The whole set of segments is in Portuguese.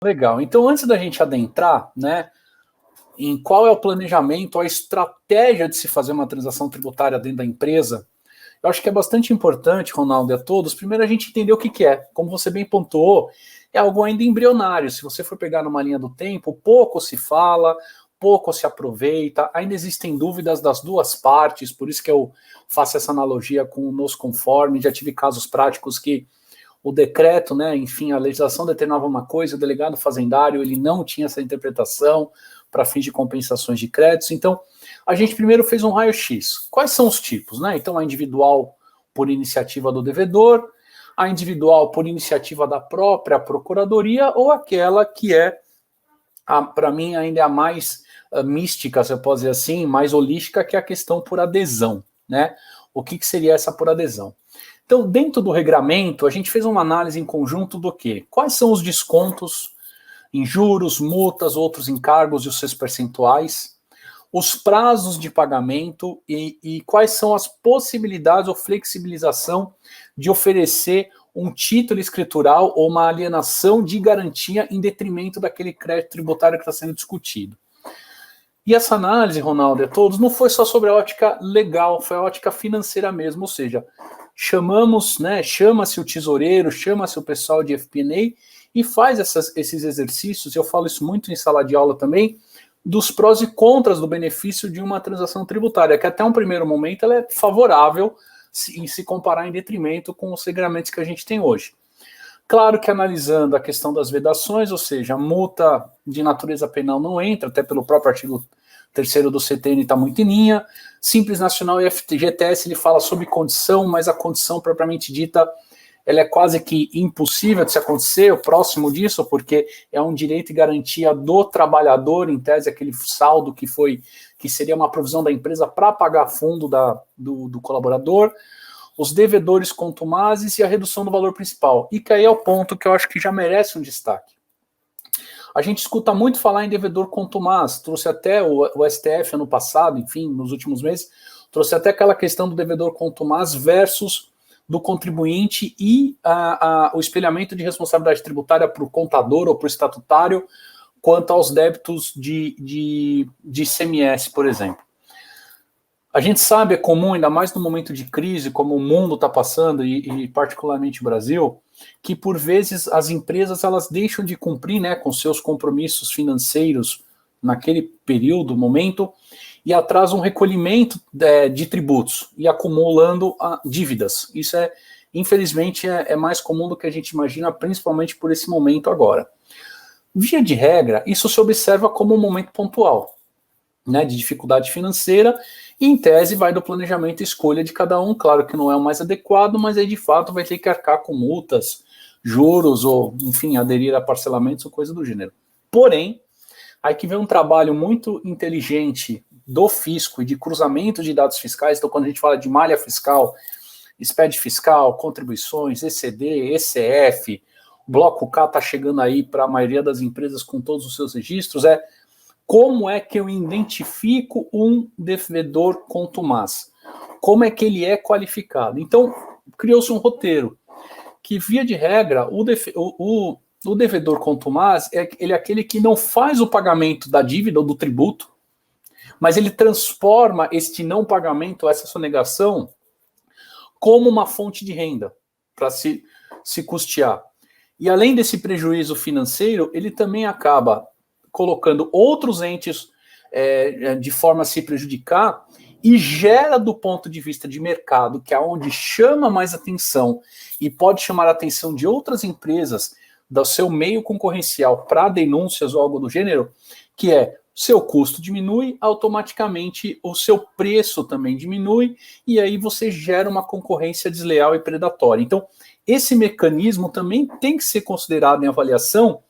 Legal. Então, antes da gente adentrar, né, em qual é o planejamento, a estratégia de se fazer uma transação tributária dentro da empresa, eu acho que é bastante importante, Ronaldo, e a todos, primeiro a gente entender o que, que é. Como você bem pontuou, é algo ainda embrionário. Se você for pegar numa linha do tempo, pouco se fala, pouco se aproveita, ainda existem dúvidas das duas partes, por isso que eu faço essa analogia com o nos conforme. Já tive casos práticos que o decreto, né, enfim, a legislação determinava uma coisa, o delegado fazendário ele não tinha essa interpretação para fins de compensações de créditos. Então, a gente primeiro fez um raio-x. Quais são os tipos? Né? Então, a individual por iniciativa do devedor, a individual por iniciativa da própria procuradoria ou aquela que é, para mim, ainda é a mais mística, se eu posso dizer assim, mais holística, que é a questão por adesão. Né? O que seria essa por adesão? Então, dentro do regramento, a gente fez uma análise em conjunto do quê? Quais são os descontos em juros, multas, outros encargos e os seus percentuais, os prazos de pagamento e quais são as possibilidades ou flexibilização de oferecer um título escritural ou uma alienação de garantia em detrimento daquele crédito tributário que está sendo discutido. E essa análise, Ronaldo, todos, não foi só sobre a ótica legal, foi a ótica financeira mesmo, ou seja, chamamos, né, chama-se o tesoureiro, chama-se o pessoal de FP&A e faz esses exercícios, eu falo isso muito em sala de aula também, dos prós e contras do benefício de uma transação tributária, que até um primeiro momento ela é favorável em se comparar em detrimento com os regramentos que a gente tem hoje. Claro que analisando a questão das vedações, ou seja, a multa de natureza penal não entra, até pelo próprio artigo 3º do CTN está muito em linha. Simples Nacional e FGTS ele fala sobre condição, mas a condição propriamente dita ela é quase que impossível de se acontecer, o próximo disso, porque é um direito e garantia do trabalhador, em tese aquele saldo que seria uma provisão da empresa para pagar fundo do colaborador, os devedores contumazes e a redução do valor principal. E que aí é o ponto que eu acho que já merece um destaque. A gente escuta muito falar em devedor contumaz, trouxe até o STF ano passado, enfim, nos últimos meses, trouxe até aquela questão do devedor contumaz versus do contribuinte e o espelhamento de responsabilidade tributária para o contador ou para o estatutário quanto aos débitos de ICMS, por exemplo. A gente sabe, é comum, ainda mais no momento de crise, como o mundo está passando, e particularmente o Brasil, que por vezes as empresas elas deixam de cumprir, né, com seus compromissos financeiros naquele período, momento, e atrasam um recolhimento de tributos e acumulando dívidas. Isso infelizmente, é mais comum do que a gente imagina, principalmente por esse momento agora. Via de regra, isso se observa como um momento pontual, né, de dificuldade financeira, e em tese vai do planejamento e escolha de cada um. Claro que não é o mais adequado, mas aí de fato vai ter que arcar com multas, juros ou, enfim, aderir a parcelamentos ou coisa do gênero. Porém, aí que vem um trabalho muito inteligente do fisco e de cruzamento de dados fiscais. Então, quando a gente fala de malha fiscal, SPED fiscal, contribuições, ECD, ECF, o Bloco K está chegando aí para a maioria das empresas com todos os seus registros, como é que eu identifico um devedor contumaz? Como é que ele é qualificado? Então, criou-se um roteiro que, via de regra, o devedor contumaz ele é aquele que não faz o pagamento da dívida ou do tributo, mas ele transforma este não pagamento, essa sonegação, como uma fonte de renda para se custear. E além desse prejuízo financeiro, ele também acaba colocando outros entes de forma a se prejudicar e gera, do ponto de vista de mercado, que é onde chama mais atenção e pode chamar a atenção de outras empresas do seu meio concorrencial para denúncias ou algo do gênero, que é seu custo diminui, automaticamente o seu preço também diminui, e aí você gera uma concorrência desleal e predatória. Então, esse mecanismo também tem que ser considerado em avaliação,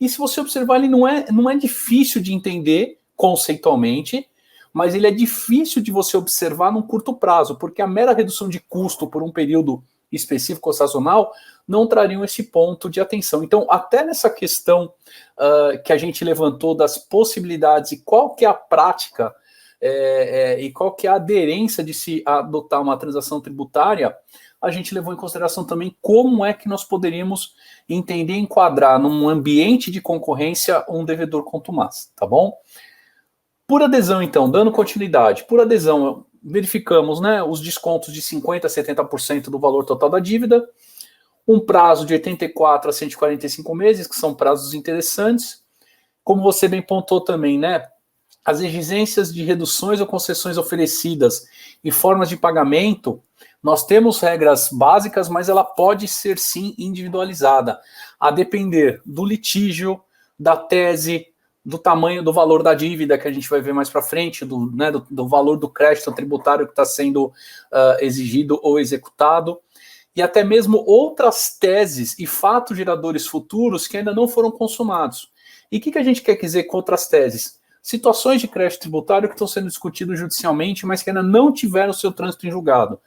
e se você observar, ele não é difícil de entender conceitualmente, mas ele é difícil de você observar num curto prazo, porque a mera redução de custo por um período específico ou sazonal não trariam esse ponto de atenção. Então, até nessa questão que a gente levantou das possibilidades e qual que é a prática e qual que é a aderência de se adotar uma transação tributária, a gente levou em consideração também como é que nós poderíamos entender e enquadrar num ambiente de concorrência um devedor contumaz, tá bom? Por adesão, então, dando continuidade, por adesão, verificamos, né, os descontos de 50% a 70% do valor total da dívida, um prazo de 84 a 145 meses, que são prazos interessantes. Como você bem pontuou também, né, as exigências de reduções ou concessões oferecidas e formas de pagamento, nós temos regras básicas, mas ela pode ser sim individualizada, a depender do litígio, da tese, do tamanho, do valor da dívida, que a gente vai ver mais para frente, do valor do crédito tributário que está sendo exigido ou executado, e até mesmo outras teses e fatos geradores futuros que ainda não foram consumados. E o que a gente quer dizer com outras teses? Situações de crédito tributário que estão sendo discutidas judicialmente, mas que ainda não tiveram seu trânsito em julgado,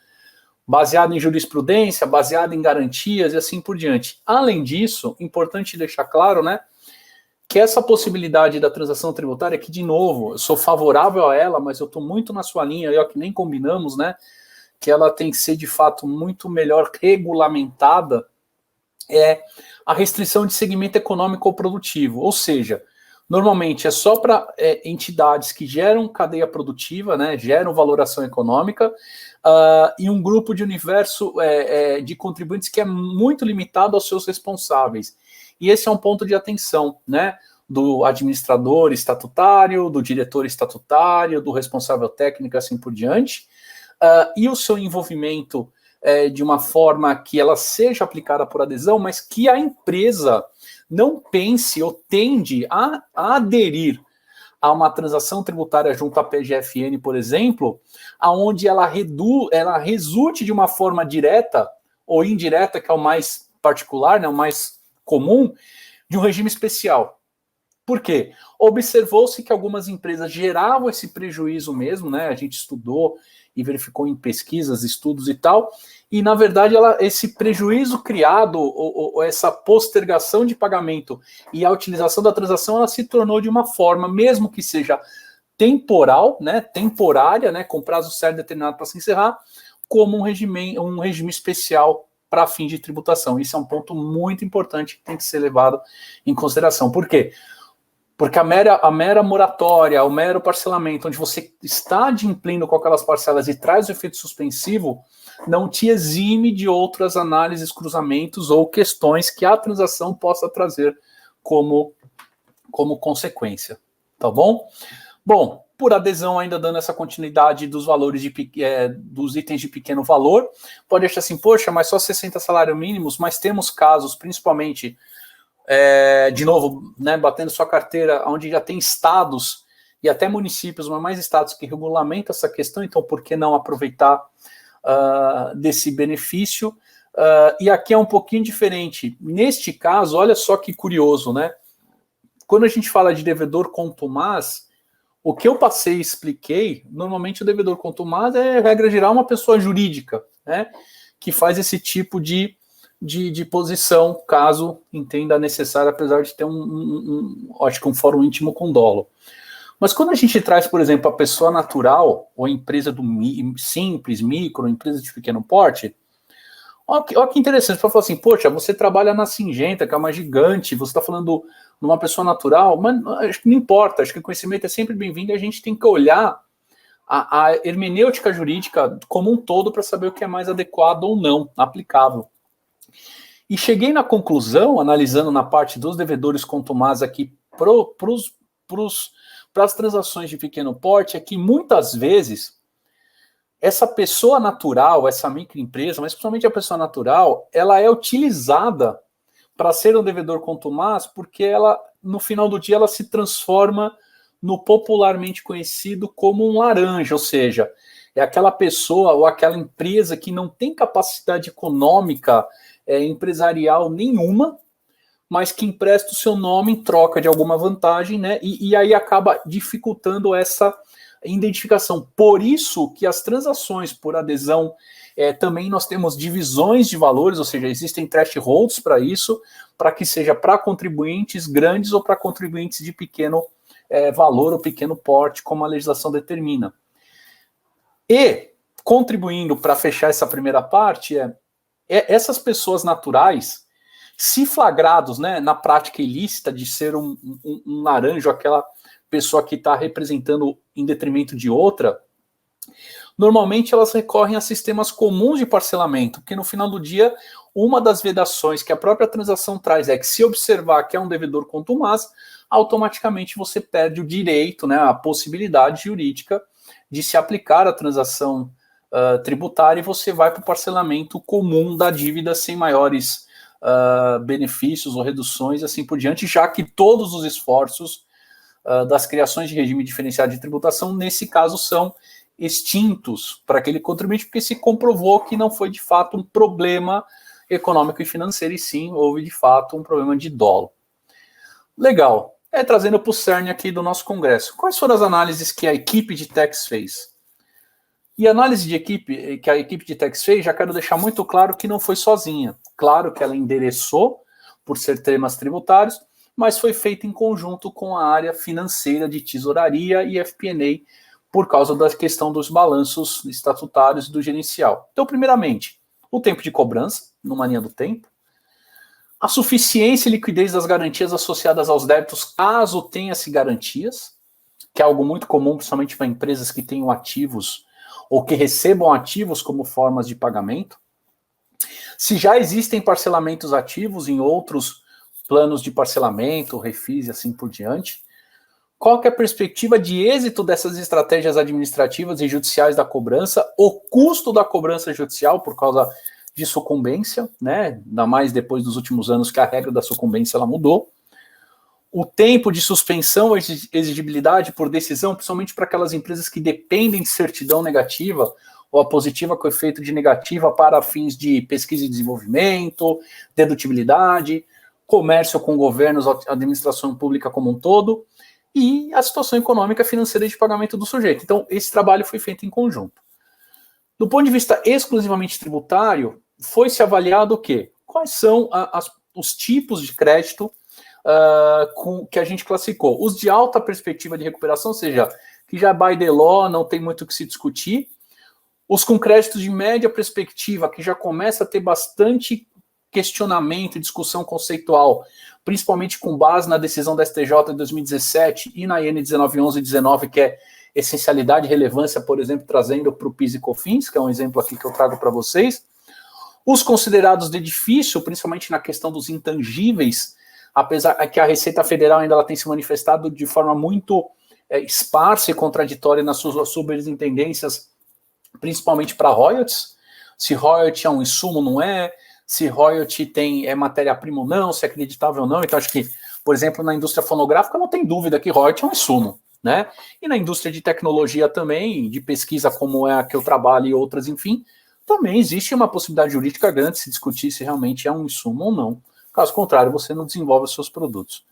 baseado em jurisprudência, baseado em garantias e assim por diante. Além disso, importante deixar claro, né, que essa possibilidade da transação tributária, que de novo, eu sou favorável a ela, mas eu estou muito na sua linha, que nem combinamos, né, que ela tem que ser de fato muito melhor regulamentada, é a restrição de segmento econômico ou produtivo, ou seja, normalmente é só para entidades que geram cadeia produtiva, né, geram valoração econômica, e um grupo de universo de contribuintes que é muito limitado aos seus responsáveis. E esse é um ponto de atenção, né, do administrador estatutário, do diretor estatutário, do responsável técnico, assim por diante, e o seu envolvimento de uma forma que ela seja aplicada por adesão, mas que a empresa não pense ou tende a aderir a uma transação tributária junto à PGFN, por exemplo, aonde ela resulte de uma forma direta ou indireta, que é o mais particular, né, o mais comum, de um regime especial. Por quê? Observou-se que algumas empresas geravam esse prejuízo mesmo, né? A gente estudou e verificou em pesquisas, estudos e tal, e na verdade esse prejuízo criado, ou essa postergação de pagamento e a utilização da transação, ela se tornou de uma forma, mesmo que seja temporal, né, temporária, né, com prazo certo determinado para se encerrar, como um regime especial para fim de tributação. Isso é um ponto muito importante que tem que ser levado em consideração. Por quê? Porque a mera moratória, o mero parcelamento, onde você está adimplindo com aquelas parcelas e traz o efeito suspensivo, não te exime de outras análises, cruzamentos ou questões que a transação possa trazer como consequência. Tá bom? Bom, por adesão, ainda dando essa continuidade dos valores dos itens de pequeno valor, pode achar assim, poxa, mas só 60 salários mínimos, mas temos casos, principalmente, de novo, né, batendo sua carteira, onde já tem estados e até municípios, mas mais estados que regulamentam essa questão, então por que não aproveitar desse benefício? E aqui é um pouquinho diferente. Neste caso, olha só que curioso, né? Quando a gente fala de devedor contumaz, o que eu passei e expliquei, normalmente o devedor contumaz é, regra geral, uma pessoa jurídica, né, que faz esse tipo de posição, caso entenda necessário, apesar de ter acho que um fórum íntimo com dolo. Mas quando a gente traz, por exemplo, a pessoa natural, ou empresa simples, micro, empresa de pequeno porte, olha que interessante, para falar assim, poxa, você trabalha na Singenta, que é uma gigante, você está falando de uma pessoa natural, mas acho que não importa, acho que o conhecimento é sempre bem-vindo e a gente tem que olhar a hermenêutica jurídica como um todo para saber o que é mais adequado ou não, aplicável. E cheguei na conclusão, analisando na parte dos devedores contumaz aqui para as transações de pequeno porte, é que muitas vezes essa pessoa natural, essa microempresa, mas principalmente a pessoa natural, ela é utilizada para ser um devedor contumaz porque ela, no final do dia, ela se transforma no popularmente conhecido como um laranja, ou seja, é aquela pessoa ou aquela empresa que não tem capacidade econômica empresarial nenhuma, mas que empresta o seu nome em troca de alguma vantagem, né? E aí acaba dificultando essa identificação. Por isso que as transações por adesão, também nós temos divisões de valores, ou seja, existem thresholds para isso, para que seja para contribuintes grandes ou para contribuintes de pequeno valor ou pequeno porte, como a legislação determina. E, contribuindo para fechar essa primeira parte, essas pessoas naturais, se flagrados, né, na prática ilícita de ser um laranjo, aquela pessoa que está representando em detrimento de outra, normalmente elas recorrem a sistemas comuns de parcelamento, porque no final do dia, uma das vedações que a própria transação traz é que se observar que é um devedor contumaz, automaticamente você perde o direito, né, a possibilidade jurídica de se aplicar a transação tributária, e você vai para o parcelamento comum da dívida sem maiores benefícios ou reduções, assim por diante, já que todos os esforços das criações de regime diferenciado de tributação, nesse caso, são extintos para aquele contribuinte, porque se comprovou que não foi de fato um problema econômico e financeiro, e sim houve de fato um problema de dolo. Legal. Trazendo para o cerne aqui do nosso congresso. Quais foram as análises que a equipe de tax fez? E a análise de equipe que a equipe de tax fez, já quero deixar muito claro que não foi sozinha. Claro que ela endereçou por ser temas tributários, mas foi feita em conjunto com a área financeira de tesouraria e FP&A, por causa da questão dos balanços estatutários e do gerencial. Então, primeiramente, o tempo de cobrança, numa linha do tempo, a suficiência e liquidez das garantias associadas aos débitos, caso tenha-se garantias, que é algo muito comum, principalmente para empresas que tenham ativos ou que recebam ativos como formas de pagamento. Se já existem parcelamentos ativos em outros planos de parcelamento, refis e assim por diante. Qual que é a perspectiva de êxito dessas estratégias administrativas e judiciais da cobrança, o custo da cobrança judicial por causa de sucumbência, né? Ainda mais depois dos últimos anos que a regra da sucumbência ela mudou. O tempo de suspensão e exigibilidade por decisão, principalmente para aquelas empresas que dependem de certidão negativa ou a positiva com efeito de negativa para fins de pesquisa e desenvolvimento, dedutibilidade, comércio com governos, administração pública como um todo, e a situação econômica, financeira de pagamento do sujeito. Então, esse trabalho foi feito em conjunto. Do ponto de vista exclusivamente tributário, foi-se avaliado o quê? Quais são os tipos de crédito que a gente classificou? Os de alta perspectiva de recuperação, ou seja, que já by the law, não tem muito o que se discutir. Os com créditos de média perspectiva, que já começa a ter bastante questionamento e discussão conceitual, principalmente com base na decisão da STJ de 2017 e na IN 1911-19, que é essencialidade e relevância, por exemplo, trazendo para o PIS e COFINS, que é um exemplo aqui que eu trago para vocês. Os considerados de difícil, principalmente na questão dos intangíveis, apesar que a Receita Federal ainda ela tem se manifestado de forma muito esparsa e contraditória nas suas superintendências, principalmente para royalties. Se royalty é um insumo, não é, se royalty é matéria-prima ou não, se é acreditável ou não. Então, acho que, por exemplo, na indústria fonográfica, não tem dúvida que royalty é um insumo, né? E na indústria de tecnologia também, de pesquisa como é a que eu trabalho e outras, enfim, também existe uma possibilidade jurídica grande de se discutir se realmente é um insumo ou não. Caso contrário, você não desenvolve os seus produtos.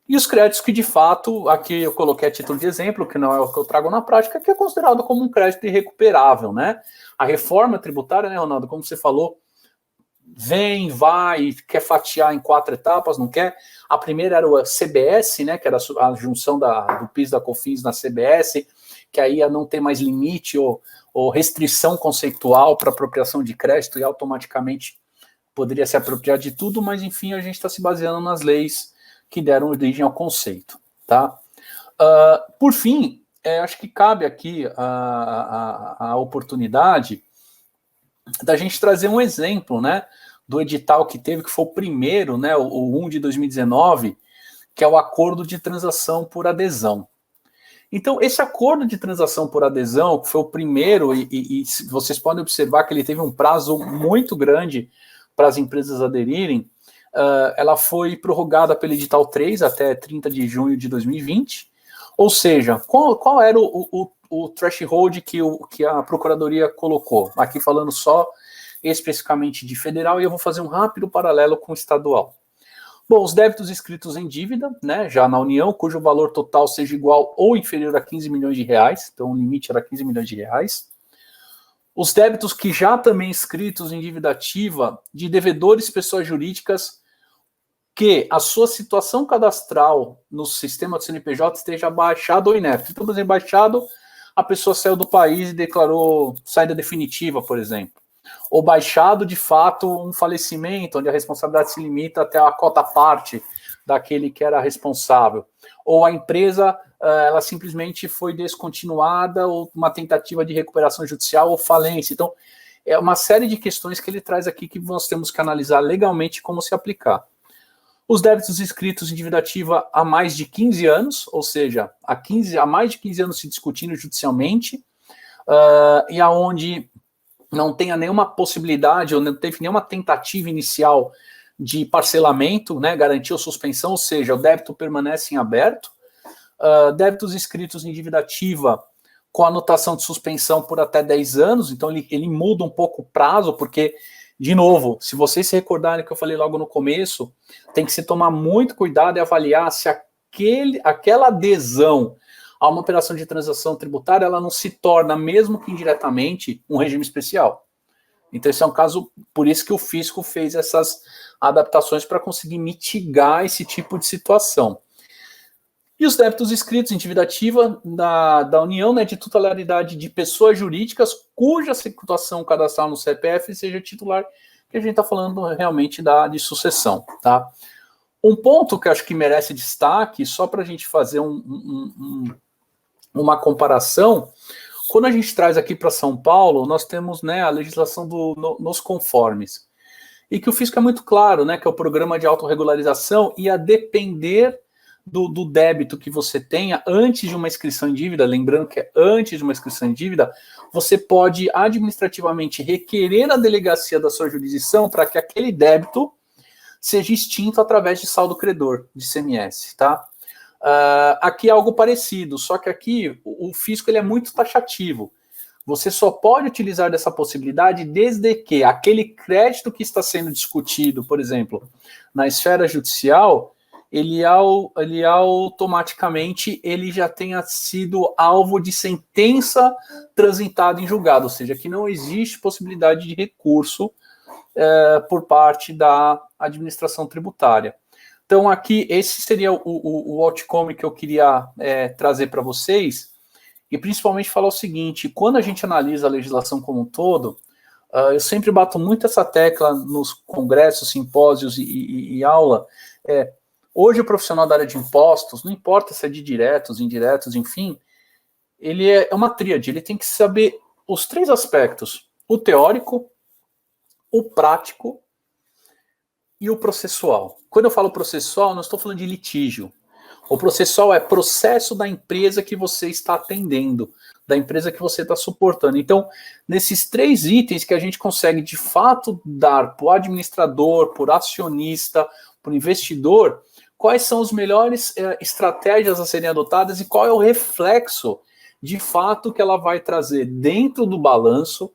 E os créditos que, de fato, aqui eu coloquei a título de exemplo, que não é o que eu trago na prática, que é considerado como um crédito irrecuperável, né? A reforma tributária, né, Ronaldo, como você falou, vem, vai, quer fatiar em 4 etapas, não quer. A primeira era o CBS, né, que era a junção do PIS da COFINS na CBS, que aí ia não ter mais limite ou restrição conceitual para apropriação de crédito e automaticamente poderia se apropriar de tudo, mas enfim, a gente está se baseando nas leis que deram origem ao conceito, tá? Por fim, acho que cabe aqui a oportunidade da gente trazer um exemplo, né, do edital que teve, que foi o primeiro, né, o 1 de 2019, que é o acordo de transação por adesão. Então, esse acordo de transação por adesão, que foi o primeiro, e vocês podem observar que ele teve um prazo muito grande para as empresas aderirem, ela foi prorrogada pelo edital 3 até 30 de junho de 2020, ou seja, qual era o threshold que a Procuradoria colocou? Aqui falando só especificamente de federal, e eu vou fazer um rápido paralelo com o estadual. Bom, os débitos inscritos em dívida, né, já na União, cujo valor total seja igual ou inferior a 15 milhões de reais, então o limite era 15 milhões de reais. Os débitos que já também inscritos em dívida ativa de devedores pessoas jurídicas que a sua situação cadastral no sistema do CNPJ esteja baixado ou inepto. Então, por exemplo, baixado, a pessoa saiu do país e declarou saída definitiva, por exemplo. ou baixado, de fato, um falecimento, onde a responsabilidade se limita até a cota-parte daquele que era responsável, ou a empresa ela simplesmente foi descontinuada, ou uma tentativa de recuperação judicial ou falência. Então, é uma série de questões que ele traz aqui que nós temos que analisar legalmente como se aplicar. Os débitos inscritos em dívida ativa há mais de 15 anos, ou seja, há mais de 15 anos se discutindo judicialmente, e aonde não tenha nenhuma possibilidade, ou não teve nenhuma tentativa inicial de parcelamento, né, garantia ou suspensão, ou seja, o débito permanece em aberto. Débitos inscritos em dívida ativa com anotação de suspensão por até 10 anos, então ele muda um pouco o prazo, porque, de novo, se vocês se recordarem que eu falei logo no começo, tem que se tomar muito cuidado e avaliar se aquela adesão a uma operação de transação tributária, ela não se torna, mesmo que indiretamente, um regime especial. Então, esse é um caso, por isso que o fisco fez essas adaptações para conseguir mitigar esse tipo de situação. E os débitos inscritos em dívida ativa da União, né, de titularidade de pessoas jurídicas cuja situação cadastral no CPF seja titular, que a gente está falando realmente de sucessão. Tá? Um ponto que eu acho que merece destaque, só para a gente fazer uma comparação, quando a gente traz aqui para São Paulo, nós temos, né, a legislação nos conformes, e que o fisco é muito claro, né, que é o programa de autorregularização, e a depender do débito que você tenha antes de uma inscrição em dívida, lembrando que é antes de uma inscrição em dívida, você pode administrativamente requerer a delegacia da sua jurisdição para que aquele débito seja extinto através de saldo credor, de CMS, tá? Aqui é algo parecido, só que aqui o fisco ele é muito taxativo. Você só pode utilizar dessa possibilidade desde que aquele crédito que está sendo discutido, por exemplo, na esfera judicial, ele automaticamente ele já tenha sido alvo de sentença transitada em julgado, ou seja, que não existe possibilidade de recurso por parte da administração tributária. Então, aqui, esse seria o outcome que eu queria trazer para vocês, e principalmente falar o seguinte: quando a gente analisa a legislação como um todo, eu sempre bato muito essa tecla nos congressos, simpósios e aula. Hoje, o profissional da área de impostos, não importa se é de diretos, indiretos, enfim, ele é uma tríade, ele tem que saber os 3 aspectos: o teórico, o prático e o processual. Quando eu falo processual, não estou falando de litígio. O processual é processo da empresa que você está atendendo, da empresa que você está suportando. Então, nesses 3 itens que a gente consegue, de fato, dar para o administrador, para o acionista, para o investidor, quais são as melhores estratégias a serem adotadas e qual é o reflexo, de fato, que ela vai trazer dentro do balanço,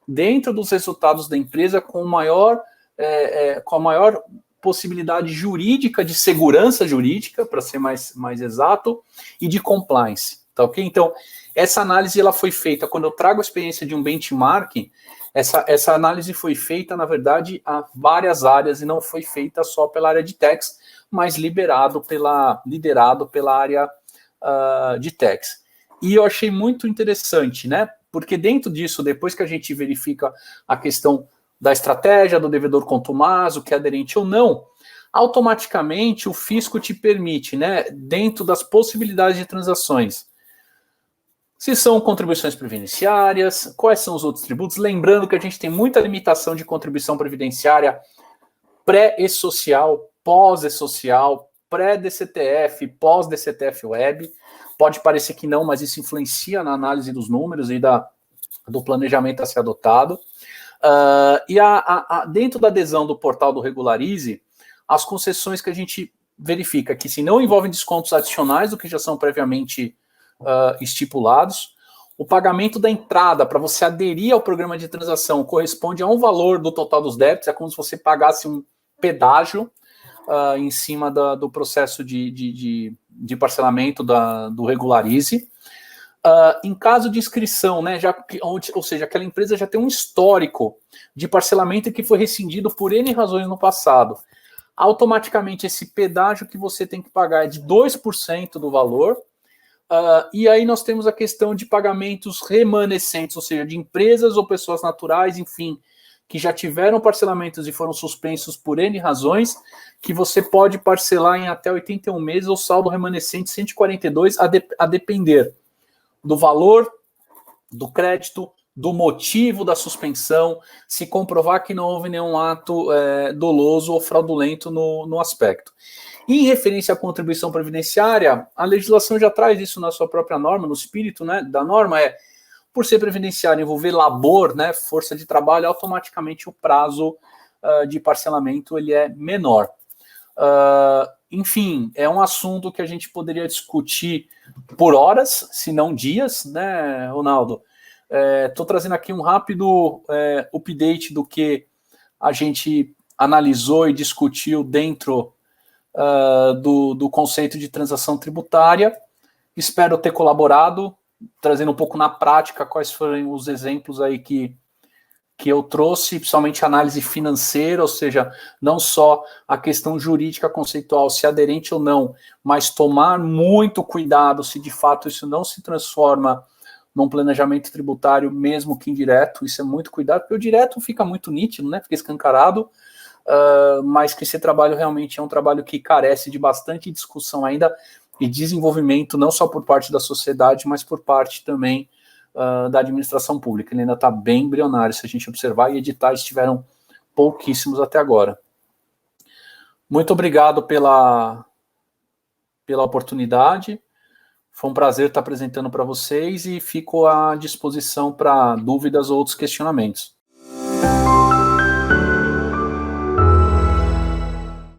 dentro dos resultados da empresa, com a maior possibilidade jurídica, de segurança jurídica, para ser mais exato, e de compliance, tá ok? Então, essa análise ela foi feita, quando eu trago a experiência de um benchmarking, essa análise foi feita, na verdade, a várias áreas, e não foi feita só pela área de tax, mas liderado pela área de tax. E eu achei muito interessante, né? Porque dentro disso, depois que a gente verifica a questão da estratégia, do devedor contumaz, o que é aderente ou não, automaticamente o fisco te permite, né, dentro das possibilidades de transações, se são contribuições previdenciárias, quais são os outros tributos, lembrando que a gente tem muita limitação de contribuição previdenciária pré e social, pós e social, pré-DCTF, pós-DCTF web. Pode parecer que não, mas isso influencia na análise dos números e do planejamento a ser adotado. Dentro da adesão do portal do Regularize, as concessões que a gente verifica que se não envolvem descontos adicionais do que já são previamente estipulados, o pagamento da entrada para você aderir ao programa de transação corresponde a um valor do total dos débitos, é como se você pagasse um pedágio em cima do processo de parcelamento do Regularize. Em caso de inscrição, né, ou seja, aquela empresa já tem um histórico de parcelamento que foi rescindido por N razões no passado, automaticamente esse pedágio que você tem que pagar é de 2% do valor. E aí nós temos a questão de pagamentos remanescentes, ou seja, de empresas ou pessoas naturais, enfim, que já tiveram parcelamentos e foram suspensos por N razões, que você pode parcelar em até 81 meses ou saldo remanescente 142, a depender do valor do crédito, do motivo da suspensão, se comprovar que não houve nenhum ato doloso ou fraudulento no aspecto. E em referência à contribuição previdenciária, a legislação já traz isso na sua própria norma, no espírito, né, da norma por ser previdenciário envolver labor, né, força de trabalho, automaticamente o prazo de parcelamento ele é menor. Enfim, é um assunto que a gente poderia discutir por horas, se não dias, né, Ronaldo? Estou trazendo aqui um rápido update do que a gente analisou e discutiu dentro do conceito de transação tributária. Espero ter colaborado, trazendo um pouco na prática quais foram os exemplos aí que eu trouxe, principalmente análise financeira, ou seja, não só a questão jurídica conceitual, se aderente ou não, mas tomar muito cuidado se de fato isso não se transforma num planejamento tributário, mesmo que indireto. Isso é muito cuidado, porque o direto fica muito nítido, né? Fica escancarado, mas que esse trabalho realmente é um trabalho que carece de bastante discussão ainda e desenvolvimento, não só por parte da sociedade, mas por parte também da administração pública. Ele ainda está bem embrionário, se a gente observar, e editais tiveram pouquíssimos até agora. Muito obrigado pela oportunidade. Foi um prazer estar apresentando para vocês e fico à disposição para dúvidas ou outros questionamentos.